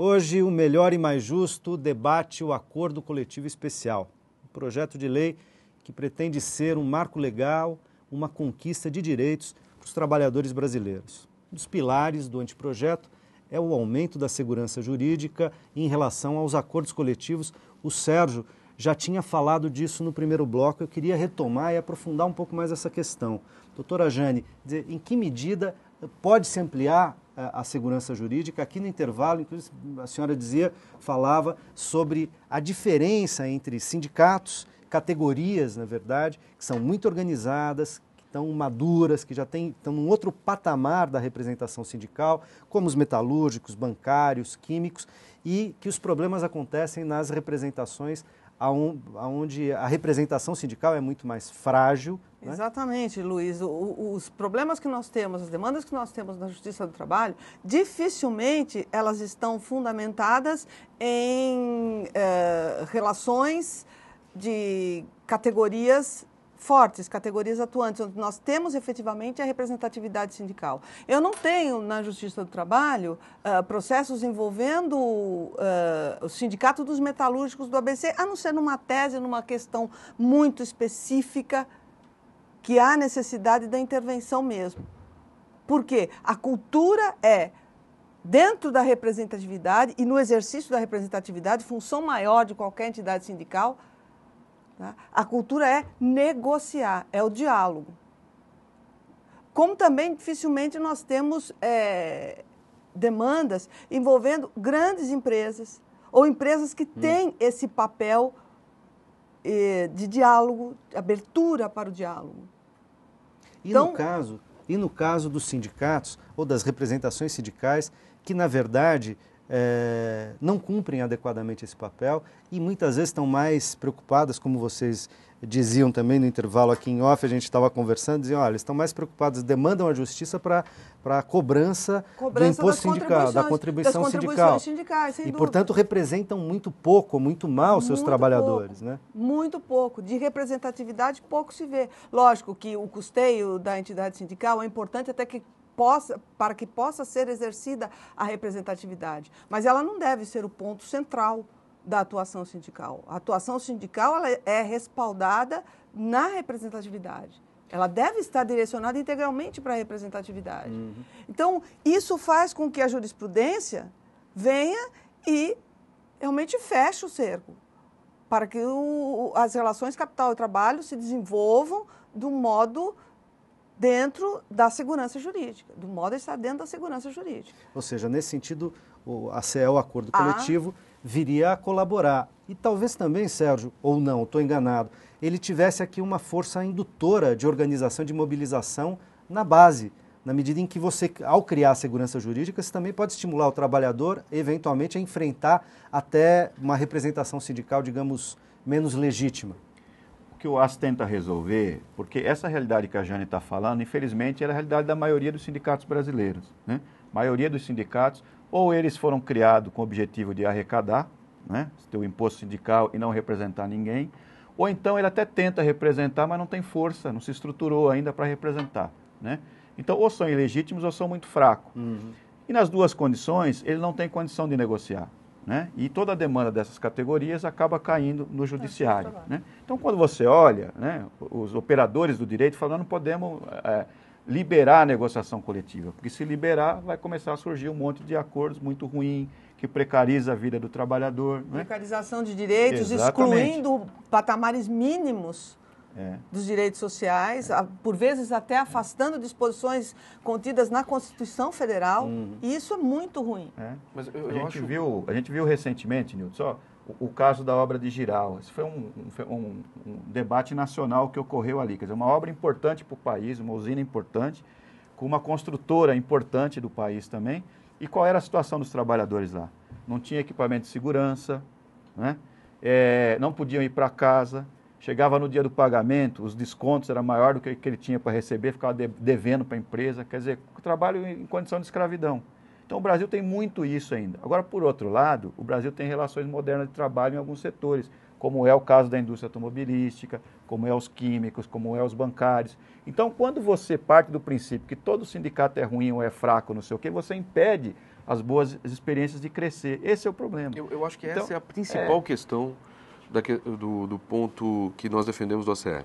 Hoje, o Melhor e Mais Justo debate o Acordo Coletivo Especial, um projeto de lei que pretende ser um marco legal, uma conquista de direitos para os trabalhadores brasileiros. Um dos pilares do anteprojeto é o aumento da segurança jurídica em relação aos acordos coletivos. O Sérgio já tinha falado disso no primeiro bloco, eu queria retomar e aprofundar um pouco mais essa questão. Doutora Jane, em que medida pode-se ampliar a segurança jurídica? Aqui no intervalo, inclusive, a senhora falava sobre a diferença entre sindicatos, categorias, na verdade, que são muito organizadas, que estão maduras, que já estão num outro patamar da representação sindical, como os metalúrgicos, bancários, químicos, e que os problemas acontecem nas representações onde a representação sindical é muito mais frágil. Né? Exatamente, Luiz. Os problemas que nós temos, as demandas que nós temos na Justiça do Trabalho, dificilmente elas estão fundamentadas em relações de categorias fortes, categorias atuantes, onde nós temos efetivamente a representatividade sindical. Eu não tenho na Justiça do Trabalho processos envolvendo o Sindicato dos Metalúrgicos do ABC, a não ser numa tese, numa questão muito específica, que há necessidade da intervenção mesmo. Por quê? A cultura é, dentro da representatividade e no exercício da representatividade, função maior de qualquer entidade sindical, tá? A cultura é negociar, é o diálogo. Como também, dificilmente, nós temos demandas envolvendo grandes empresas ou empresas que têm esse papel de diálogo, abertura para o diálogo. E no caso dos sindicatos ou das representações sindicais, que na verdade não cumprem adequadamente esse papel e muitas vezes estão mais preocupadas, como vocês diziam também no intervalo aqui em off, a gente estava conversando, diziam, olha, eles estão mais preocupados, demandam a justiça para a cobrança do imposto sindical, da contribuição sindical. Sindicais, sem e, dúvida. Portanto, representam muito pouco, muito mal os seus trabalhadores. Pouco, né? Muito pouco. De representatividade, pouco se vê. Lógico que o custeio da entidade sindical é importante até para que possa ser exercida a representatividade. Mas ela não deve ser o ponto central da atuação sindical. A atuação sindical ela é respaldada na representatividade. Ela deve estar direcionada integralmente para a representatividade. Então, isso faz com que a jurisprudência venha e realmente feche o cerco, para que as relações capital e trabalho se desenvolvam do modo dentro da segurança jurídica, do modo a estar dentro da segurança jurídica. Ou seja, nesse sentido, a CE, o acordo coletivo, viria a colaborar. E talvez também, Sérgio, ou não, estou enganado, ele tivesse aqui uma força indutora de organização, de mobilização na base, na medida em que você, ao criar a segurança jurídica, você também pode estimular o trabalhador, eventualmente, a enfrentar até uma representação sindical, digamos, menos legítima. O que o AS tenta resolver, porque essa realidade que a Jane está falando, infelizmente, é a realidade da maioria dos sindicatos brasileiros. Né? A maioria dos sindicatos, ou eles foram criados com o objetivo de arrecadar, né? Ter o imposto sindical e não representar ninguém, ou então ele até tenta representar, mas não tem força, não se estruturou ainda para representar. Né? Então, ou são ilegítimos ou são muito fracos. E nas duas condições, ele não tem condição de negociar. Né? E toda a demanda dessas categorias acaba caindo no judiciário. Né? Então, quando você olha, né, os operadores do direito falam, não podemos liberar a negociação coletiva, porque se liberar, vai começar a surgir um monte de acordos muito ruins, que precariza a vida do trabalhador. Né? Precarização de direitos, Exatamente. excluindo patamares mínimos dos direitos sociais, por vezes até afastando disposições contidas na Constituição Federal, e isso é muito ruim. Mas a gente viu recentemente, Nilton, só o caso da obra de Jirau. Esse foi um debate nacional que ocorreu ali, quer dizer, uma obra importante para o país, uma usina importante, com uma construtora importante do país também. E qual era a situação dos trabalhadores lá? Não tinha equipamento de segurança, né? Não podiam ir para casa. Chegava no dia do pagamento, os descontos eram maior do que ele tinha para receber, ficava devendo para a empresa, quer dizer, trabalho em condição de escravidão. Então o Brasil tem muito isso ainda. Agora, por outro lado, o Brasil tem relações modernas de trabalho em alguns setores, como é o caso da indústria automobilística, como é os químicos, como é os bancários. Então, quando você parte do princípio que todo sindicato é ruim ou é fraco, não sei o quê, você impede as boas experiências de crescer. Esse é o problema. Eu acho que então, essa é a principal questão do ponto que nós defendemos do ACE.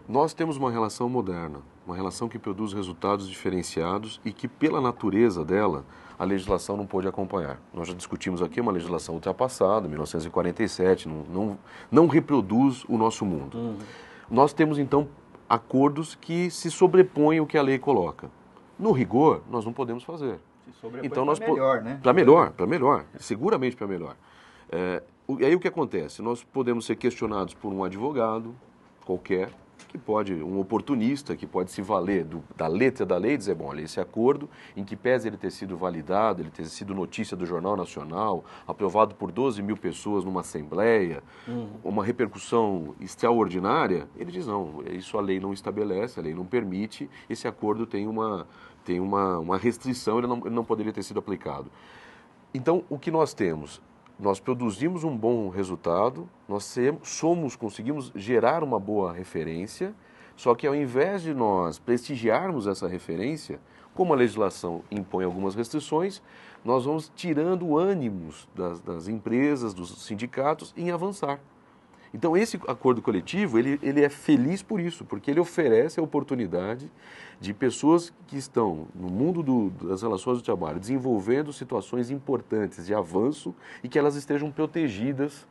Nós temos uma relação moderna, uma relação que produz resultados diferenciados e que, pela natureza dela, a legislação não pôde acompanhar. Nós já discutimos aqui uma legislação ultrapassada, 1947, não reproduz o nosso mundo. Nós temos, então, acordos que se sobrepõem ao que a lei coloca. No rigor, nós não podemos fazer. Então, para melhor, né? Para melhor, seguramente para melhor. E aí o que acontece? Nós podemos ser questionados por um advogado qualquer, um oportunista, que pode se valer da letra da lei e dizer, bom, olha, esse acordo, em que pese ele ter sido validado, ele ter sido notícia do Jornal Nacional, aprovado por 12 mil pessoas numa assembleia, uma repercussão extraordinária, ele diz, não, isso a lei não estabelece, a lei não permite, esse acordo tem uma restrição, ele não poderia ter sido aplicado. Então, o que nós temos? Nós produzimos um bom resultado, nós conseguimos gerar uma boa referência, só que ao invés de nós prestigiarmos essa referência, como a legislação impõe algumas restrições, nós vamos tirando ânimos das empresas, dos sindicatos em avançar. Então, esse acordo coletivo, ele é feliz por isso, porque ele oferece a oportunidade de pessoas que estão no mundo das relações do trabalho desenvolvendo situações importantes de avanço e que elas estejam protegidas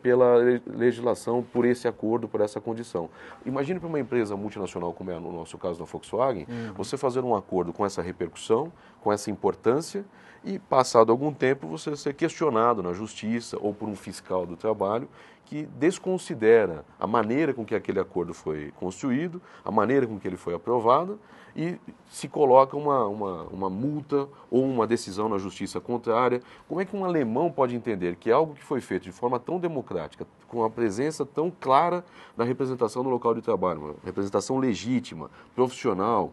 pela legislação, por esse acordo, por essa condição. Imagine para uma empresa multinacional, como é no nosso caso da Volkswagen, você fazer um acordo com essa repercussão, com essa importância, e passado algum tempo você ser questionado na justiça ou por um fiscal do trabalho que desconsidera a maneira com que aquele acordo foi construído, a maneira com que ele foi aprovado e se coloca uma multa ou uma decisão na justiça contrária. Como é que um alemão pode entender que algo que foi feito de forma tão democrática, com a presença tão clara da representação no local de trabalho, uma representação legítima, profissional?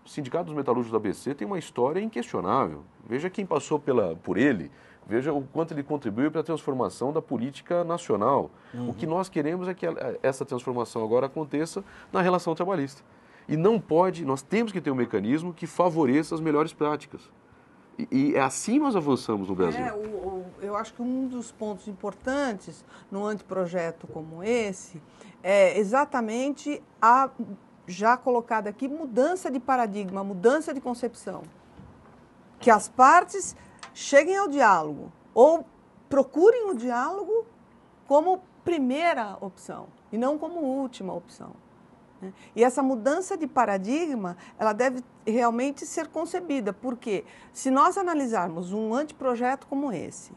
O Sindicato dos Metalúrgicos da ABC tem uma história inquestionável. Veja quem passou por ele, veja o quanto ele contribuiu para a transformação da política nacional. O que nós queremos é que essa transformação agora aconteça na relação trabalhista. E não pode, nós temos que ter um mecanismo que favoreça as melhores práticas. E assim nós avançamos no Brasil. Eu acho que um dos pontos importantes num anteprojeto como esse é exatamente a já colocada aqui, mudança de paradigma, mudança de concepção. Que as partes cheguem ao diálogo ou procurem o diálogo como primeira opção e não como última opção. E essa mudança de paradigma, ela deve realmente ser concebida, porque se nós analisarmos um anteprojeto como esse,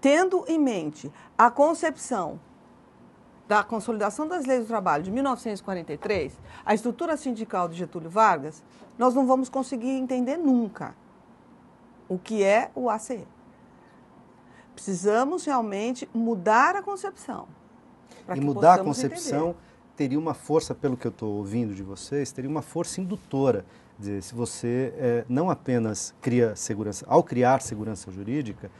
tendo em mente a concepção da Consolidação das Leis do Trabalho de 1943, a estrutura sindical de Getúlio Vargas, nós não vamos conseguir entender nunca o que é o ACE. Precisamos realmente mudar a concepção. E mudar a concepção teria uma força, pelo que eu estou ouvindo de vocês, teria uma força indutora. Quer dizer, se você não apenas cria segurança, ao criar segurança jurídica,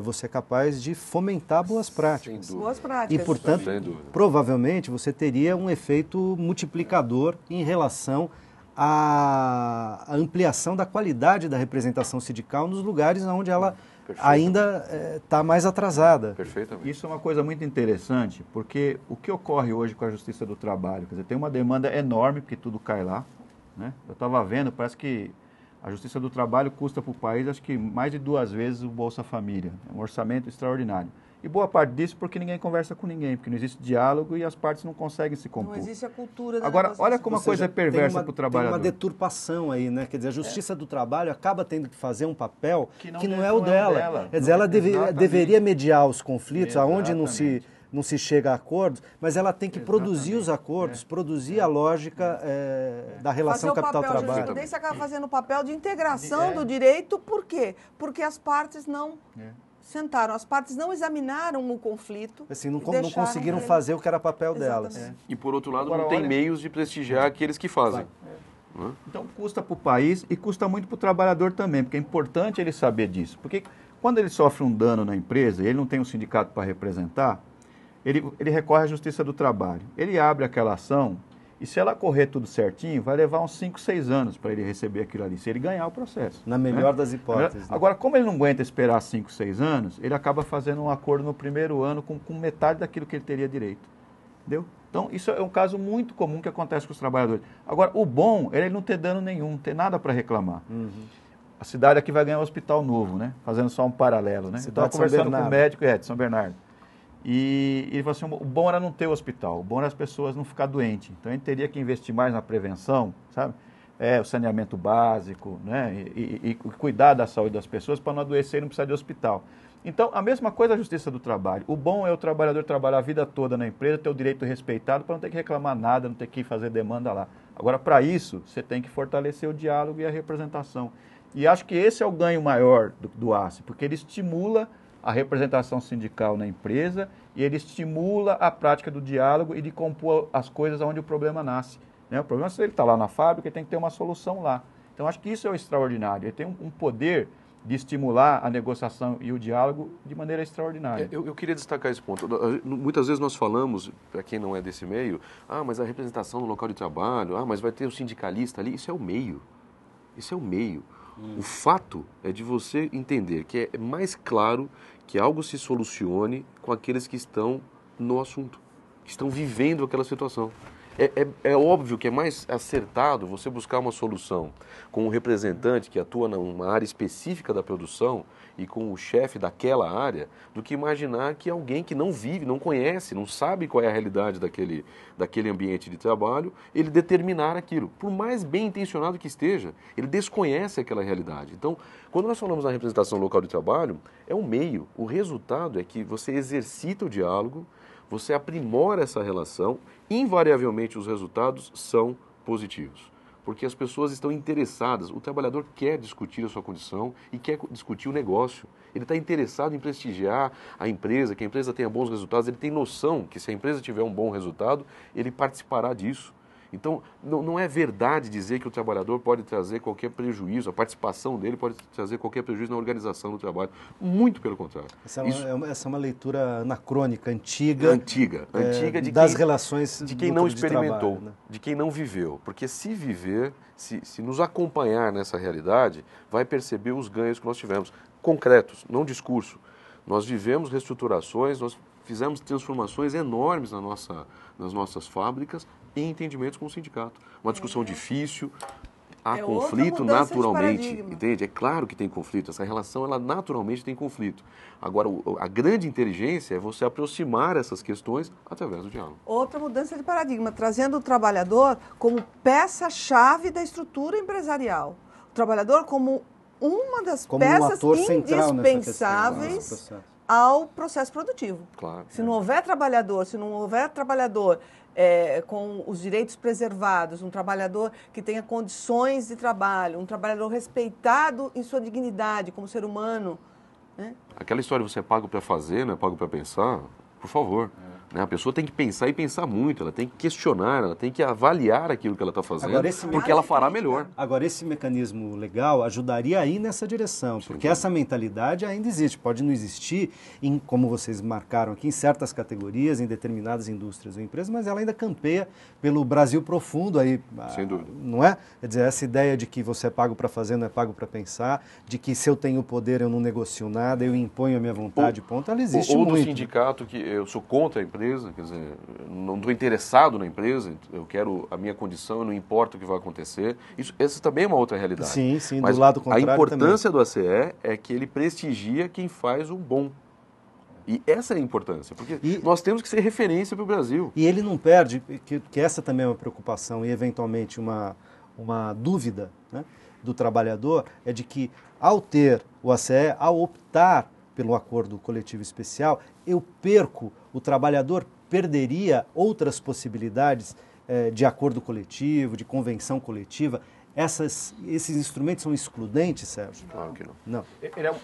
você é capaz de fomentar boas práticas. Boas práticas. E, portanto, provavelmente você teria um efeito multiplicador em relação à ampliação da qualidade da representação sindical nos lugares onde ela ainda está mais atrasada. Perfeitamente. Isso é uma coisa muito interessante, porque o que ocorre hoje com a Justiça do Trabalho? Quer dizer, tem uma demanda enorme, porque tudo cai lá, né? Eu estava vendo, parece que a Justiça do Trabalho custa para o país, acho que mais de 2 vezes o Bolsa Família. É um orçamento extraordinário. E boa parte disso porque ninguém conversa com ninguém, porque não existe diálogo e as partes não conseguem se compor. Não existe a cultura da Agora, olha como a coisa é perversa para o trabalhador. Tem uma deturpação aí, né? Quer dizer, a Justiça do Trabalho acaba tendo que fazer um papel que não é o dela. Quer dizer, ela deveria mediar os conflitos, aonde não se chega a acordos, mas ela tem que produzir os acordos, produzir a lógica da relação capital-trabalho. A jurisprudência acaba fazendo o papel de integração do direito, por quê? Porque as partes não sentaram, as partes não examinaram o conflito. Assim, não conseguiram fazer o que era papel delas. E por outro lado, não tem meios de prestigiar aqueles que fazem. Então custa para o país e custa muito para o trabalhador também, porque é importante ele saber disso. Porque quando ele sofre um dano na empresa e ele não tem um sindicato para representar, ele recorre à Justiça do Trabalho. Ele abre aquela ação e se ela correr tudo certinho, vai levar uns 5, 6 anos para ele receber aquilo ali, se ele ganhar o processo. Na melhor das hipóteses. Né? Agora, como ele não aguenta esperar 5, 6 anos, ele acaba fazendo um acordo no primeiro ano com metade daquilo que ele teria direito. Entendeu? Então, isso é um caso muito comum que acontece com os trabalhadores. Agora, o bom é ele não ter dano nenhum, não ter nada para reclamar. A cidade aqui vai ganhar um hospital novo, né? Fazendo só um paralelo, né? Eu estava conversando com o médico de São Bernardo. E ele falou assim, o bom era não ter o hospital, o bom era as pessoas não ficar doentes. Então, a gente teria que investir mais na prevenção, sabe? O saneamento básico, né? E cuidar da saúde das pessoas para não adoecer e não precisar de hospital. Então, a mesma coisa a Justiça do Trabalho. O bom é o trabalhador trabalhar a vida toda na empresa, ter o direito respeitado para não ter que reclamar nada, não ter que fazer demanda lá. Agora, para isso, você tem que fortalecer o diálogo e a representação. E acho que esse é o ganho maior do ACE, porque ele estimula a representação sindical na empresa e ele estimula a prática do diálogo e de compor as coisas onde o problema nasce. Né? O problema é se ele está lá na fábrica, ele tem que ter uma solução lá. Então, acho que isso é o extraordinário. Ele tem um poder de estimular a negociação e o diálogo de maneira extraordinária. Eu queria destacar esse ponto. Muitas vezes nós falamos, para quem não é desse meio, mas a representação no local de trabalho, mas vai ter o sindicalista ali. Isso é o meio. Isso é o meio. O fato é de você entender que é mais claro que algo se solucione com aqueles que estão no assunto, que estão vivendo aquela situação. É óbvio que é mais acertado você buscar uma solução com um representante que atua numa área específica da produção e com o chefe daquela área, do que imaginar que alguém que não vive, não conhece, não sabe qual é a realidade daquele ambiente de trabalho, ele determinar aquilo. Por mais bem intencionado que esteja, ele desconhece aquela realidade. Então, quando nós falamos na representação local de trabalho, é um meio. O resultado é que você exercita o diálogo, você aprimora essa relação, invariavelmente os resultados são positivos. Porque as pessoas estão interessadas, o trabalhador quer discutir a sua condição e quer discutir o negócio. Ele está interessado em prestigiar a empresa, que a empresa tenha bons resultados, ele tem noção que se a empresa tiver um bom resultado, ele participará disso. Então, não é verdade dizer que o trabalhador pode trazer qualquer prejuízo, a participação dele pode trazer qualquer prejuízo na organização do trabalho. Muito pelo contrário. Essa é uma leitura anacrônica, antiga de das relações de quem não experimentou, trabalho, né? De quem não viveu. Porque se viver, se nos acompanhar nessa realidade, vai perceber os ganhos que nós tivemos, concretos, não discurso. Nós vivemos reestruturações, nós fizemos transformações enormes nas nossas fábricas em entendimentos com o sindicato. Uma discussão difícil, há conflito naturalmente, entende? É claro que tem conflito, essa relação ela naturalmente tem conflito. Agora, a grande inteligência é você aproximar essas questões através do diálogo. Outra mudança de paradigma, trazendo o trabalhador como peça-chave da estrutura empresarial. O trabalhador como uma das peças indispensáveis ao processo produtivo. Claro. Se não houver trabalhador, com os direitos preservados, um trabalhador que tenha condições de trabalho, um trabalhador respeitado em sua dignidade como ser humano. Né? Aquela história de você é pago para fazer, não é pago para pensar, por favor. Né? A pessoa tem que pensar e pensar muito, ela tem que questionar, ela tem que avaliar aquilo que ela está fazendo, porque ela fará melhor. Agora, esse mecanismo legal ajudaria aí nessa direção, porque essa mentalidade ainda existe, pode não existir, como vocês marcaram aqui, em certas categorias, em determinadas indústrias ou empresas, mas ela ainda campeia pelo Brasil profundo aí. Sem dúvida. Não é? Quer dizer, essa ideia de que você é pago para fazer, não é pago para pensar, de que se eu tenho poder eu não negocio nada, eu imponho a minha vontade, ponto, ela existe muito. Ou do sindicato, que eu sou contra a empresa, quer dizer, não estou interessado na empresa, eu quero a minha condição, não importa o que vai acontecer. Essa também é uma outra realidade. Sim, mas do lado contrário a importância também. Do ACE é que ele prestigia quem faz o bom. E essa é a importância, porque nós temos que ser referência para o Brasil. E ele não perde, que essa também é uma preocupação e eventualmente uma dúvida, né, do trabalhador, é de que ao ter o ACE, ao optar pelo acordo coletivo especial, o trabalhador perderia outras possibilidades de acordo coletivo, de convenção coletiva. Esses instrumentos são excludentes, Sérgio? Claro que não. Não.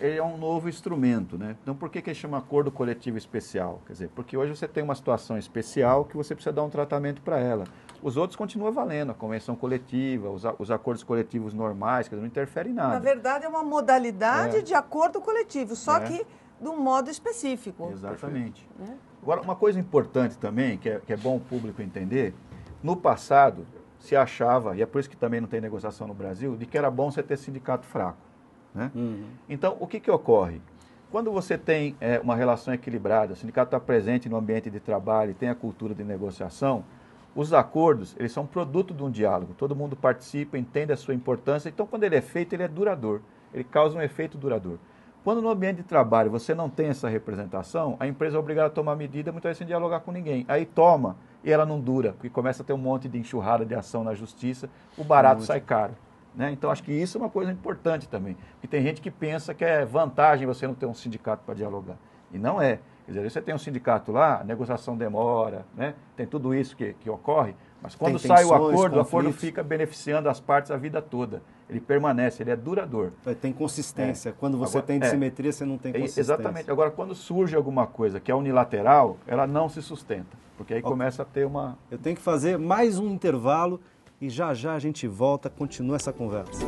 Ele é um novo instrumento, né? Então, por que ele chama acordo coletivo especial? Quer dizer, porque hoje você tem uma situação especial que você precisa dar um tratamento para ela. Os outros continuam valendo, a convenção coletiva, os acordos coletivos normais, que não interferem em nada. Na verdade, é uma modalidade de acordo coletivo, só que de um modo específico. Exatamente. Né? Agora, uma coisa importante também, que é bom o público entender, no passado se achava, e é por isso que também não tem negociação no Brasil, de que era bom você ter sindicato fraco. Né? Então, o que ocorre? Quando você tem uma relação equilibrada, o sindicato está presente no ambiente de trabalho e tem a cultura de negociação, os acordos, eles são produto de um diálogo. Todo mundo participa, entende a sua importância. Então, quando ele é feito, ele é duradouro. Ele causa um efeito duradouro. Quando no ambiente de trabalho você não tem essa representação, a empresa é obrigada a tomar medida, muitas vezes sem dialogar com ninguém. Aí toma e ela não dura, porque começa a ter um monte de enxurrada de ação na justiça, o barato sai caro. Né? Então, acho que isso é uma coisa importante também. Porque tem gente que pensa que é vantagem você não ter um sindicato para dialogar. E não é. Quer dizer, você tem um sindicato lá, a negociação demora, né? Tem tudo isso que ocorre, mas quando sai o acordo fica beneficiando as partes a vida toda. Ele permanece, ele é duradouro. Tem consistência. Quando você tem dissimetria, você não tem consistência. Exatamente. Agora, quando surge alguma coisa que é unilateral, ela não se sustenta, porque aí começa a ter uma... Eu tenho que fazer mais um intervalo e já já a gente volta, continua essa conversa.